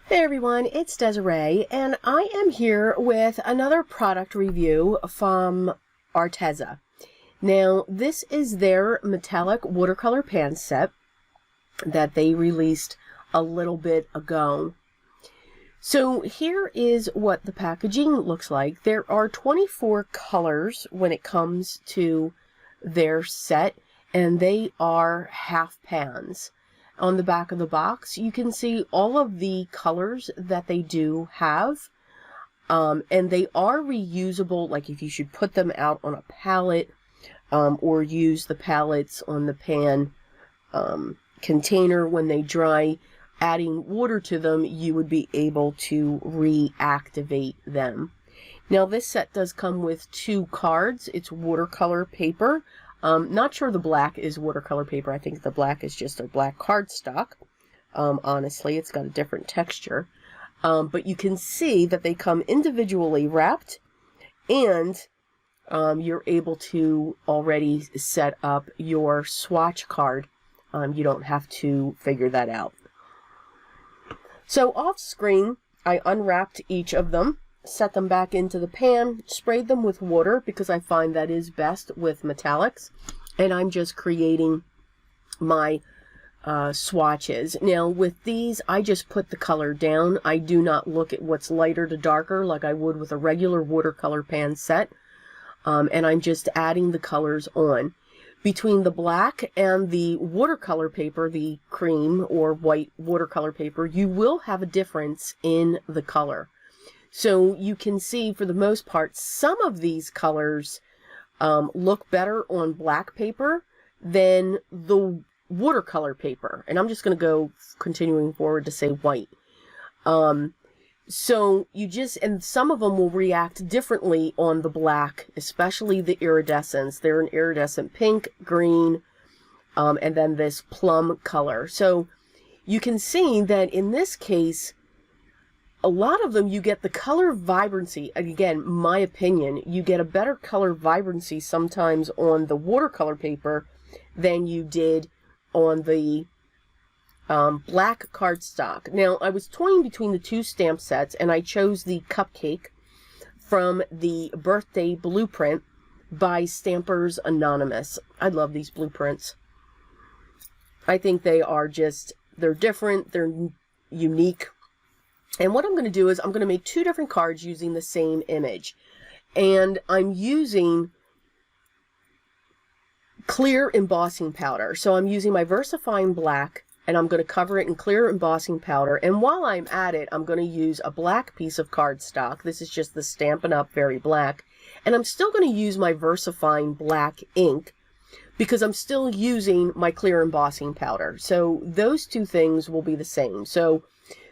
Hey everyone, it's Desiree, and I am here with another product review from Arteza. Now, this is their metallic watercolor pan set that they released a little bit ago. So here is what the packaging looks like. There are 24 colors when it comes to their set, and they are half pans. On the back of the box, you can see all of the colors that they do have, and they are reusable, like if you should put them out on a palette, or use the palettes on the pan container when they dry, adding water to them, you would be able to reactivate them. Now this set does come with 2 cards. It's watercolor paper. Not sure the black is watercolor paper. I think the black is just a black cardstock. Honestly, it's got a different texture. But you can see that they come individually wrapped, and you're able to already set up your swatch card. You don't have to figure that out. So off screen, I unwrapped each of them, set them back into the pan, sprayed them with water because I find that is best with metallics, and I'm just creating my swatches. Now with these, I just put the color down. I do not look at what's lighter to darker like I would with a regular watercolor pan set, and I'm just adding the colors on. Between the black and the watercolor paper, the cream or white watercolor paper, you will have a difference in the color. So you can see, for the most part, some of these colors look better on black paper than the watercolor paper. And I'm just going to go continuing forward to say white. So you just, and some of them will react differently on the black, especially the iridescents. They're an iridescent pink, green, and then this plum color. So you can see that in this case, a lot of them, you get the color vibrancy. Again, my opinion, you get a better color vibrancy sometimes on the watercolor paper than you did on the black cardstock. Now, I was toying between the 2 stamp sets, and I chose the Cupcake from the Birthday Blueprint by Stampers Anonymous. I love these blueprints. I think they are just, they're different, they're unique. And what I'm going to do is I'm going to make 2 different cards using the same image. And I'm using clear embossing powder. So I'm using my VersaFine Black, and I'm going to cover it in clear embossing powder. And while I'm at it, I'm going to use a black piece of cardstock. This is just the Stampin' Up! Very Black. And I'm still going to use my VersaFine Black ink because I'm still using my clear embossing powder. So those 2 things will be the same. So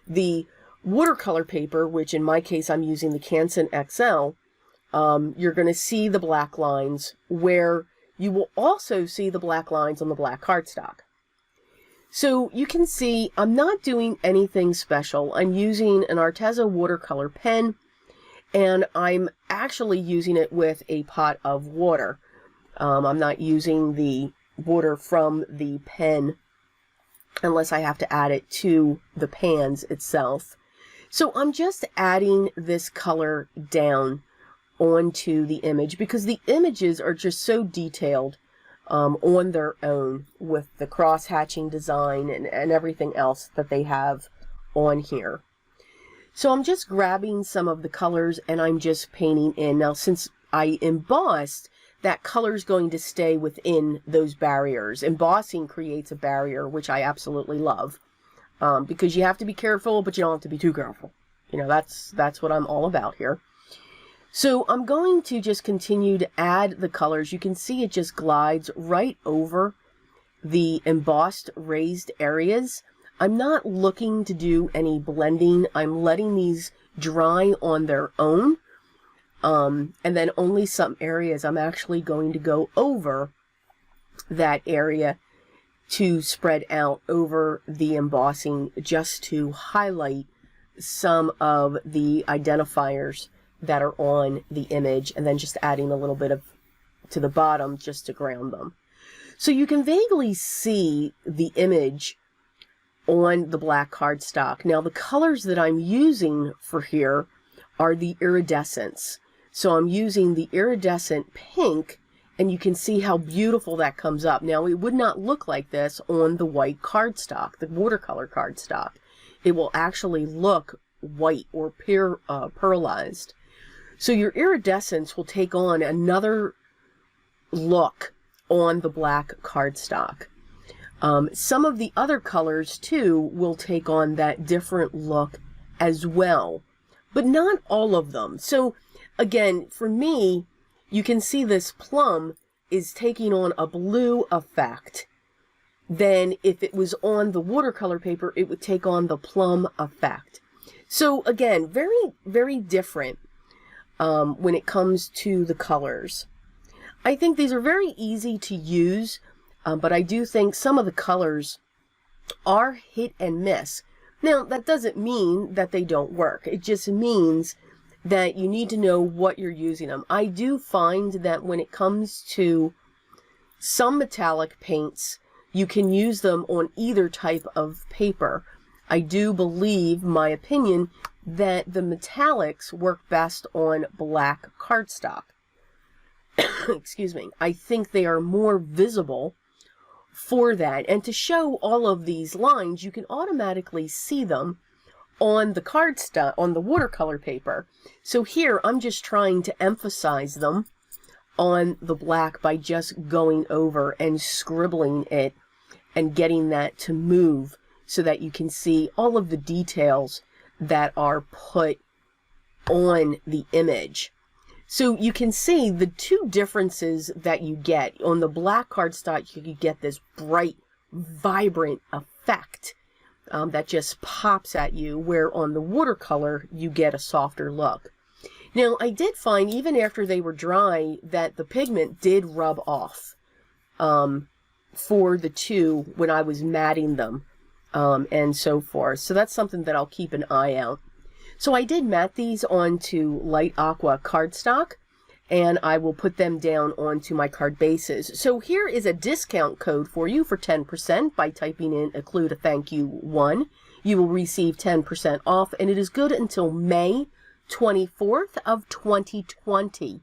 the watercolor paper, which in my case I'm using the Canson XL, you're going to see the black lines, where you will also see the black lines on the black cardstock. So you can see I'm not doing anything special. I'm using an Arteza watercolor pen, and I'm actually using it with a pot of water. I'm not using the water from the pen unless I have to add it to the pans itself. So I'm just adding this color down onto the image because the images are just so detailed on their own with the cross-hatching design and everything else that they have on here. So I'm just grabbing some of the colors and I'm just painting in. Now, since I embossed, that color is going to stay within those barriers. Embossing creates a barrier, which I absolutely love. Because you have to be careful, but you don't have to be too careful. You know, that's what I'm all about here. So I'm going to just continue to add the colors. You can see it just glides right over the embossed raised areas. I'm not looking to do any blending. I'm letting these dry on their own. And then only some areas I'm actually going to go over that area to spread out over the embossing, just to highlight some of the identifiers that are on the image, and then just adding a little bit of to the bottom just to ground them. So you can vaguely see the image on the black cardstock. Now the colors that I'm using for here are the iridescents. So I'm using the iridescent pink, and you can see how beautiful that comes up. Now it would not look like this on the white cardstock, the watercolor cardstock. It will actually look white or pearlized. So your iridescence will take on another look on the black cardstock. Some of the other colors too will take on that different look as well, but not all of them. So again, for me, you can see this plum is taking on a blue effect. Then if it was on the watercolor paper, it would take on the plum effect. So again, very, very different when it comes to the colors. I think these are very easy to use, but I do think some of the colors are hit and miss. Now, that doesn't mean that they don't work. It just means that you need to know what you're using them. I do find that when it comes to some metallic paints, you can use them on either type of paper. I do believe, my opinion, that the metallics work best on black cardstock. Excuse me. I think they are more visible for that. And to show all of these lines, you can automatically see them on the cardstock, on the watercolor paper. So here, I'm just trying to emphasize them on the black by just going over and scribbling it and getting that to move so that you can see all of the details that are put on the image. So you can see the two differences that you get. On the black cardstock, you get this bright, vibrant effect that just pops at you, where on the watercolor, you get a softer look. Now, I did find, even after they were dry, that the pigment did rub off for the two when I was matting them and so forth. So that's something that I'll keep an eye out. So I did matte these onto light aqua cardstock, and I will put them down onto my card bases. So here is a discount code for you for 10% by typing in include a thank you 1. You will receive 10% off, and it is good until May 24th of 2020.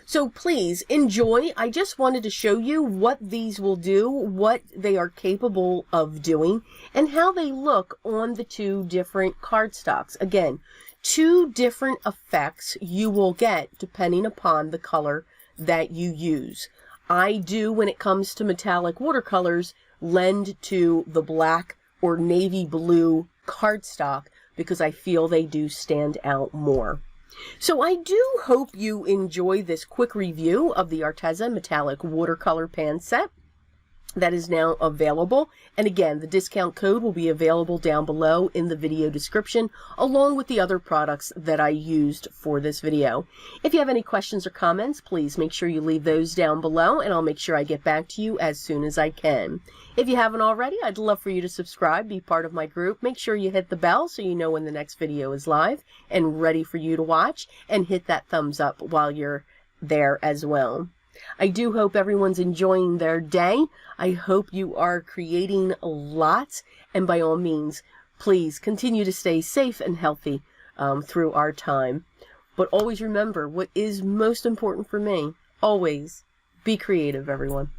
So please enjoy. I just wanted to show you what these will do, what they are capable of doing, and how they look on the two different cardstocks. Again, two different effects you will get depending upon the color that you use. I do, when it comes to metallic watercolors, lend to the black or navy blue cardstock because I feel they do stand out more. So I do hope you enjoy this quick review of the Arteza Metallic Watercolor Pan Set that is now available. And again, the discount code will be available down below in the video description, along with the other products that I used for this video. If you have any questions or comments, please make sure you leave those down below, and I'll make sure I get back to you as soon as I can. If you haven't already, I'd love for you to subscribe, be part of my group. Make sure you hit the bell so you know when the next video is live and ready for you to watch, and hit that thumbs up while you're there as well. I do hope everyone's enjoying their day. I hope you are creating lots, and by all means, please continue to stay safe and healthy through our time. But always remember, what is most important for me, always be creative, everyone.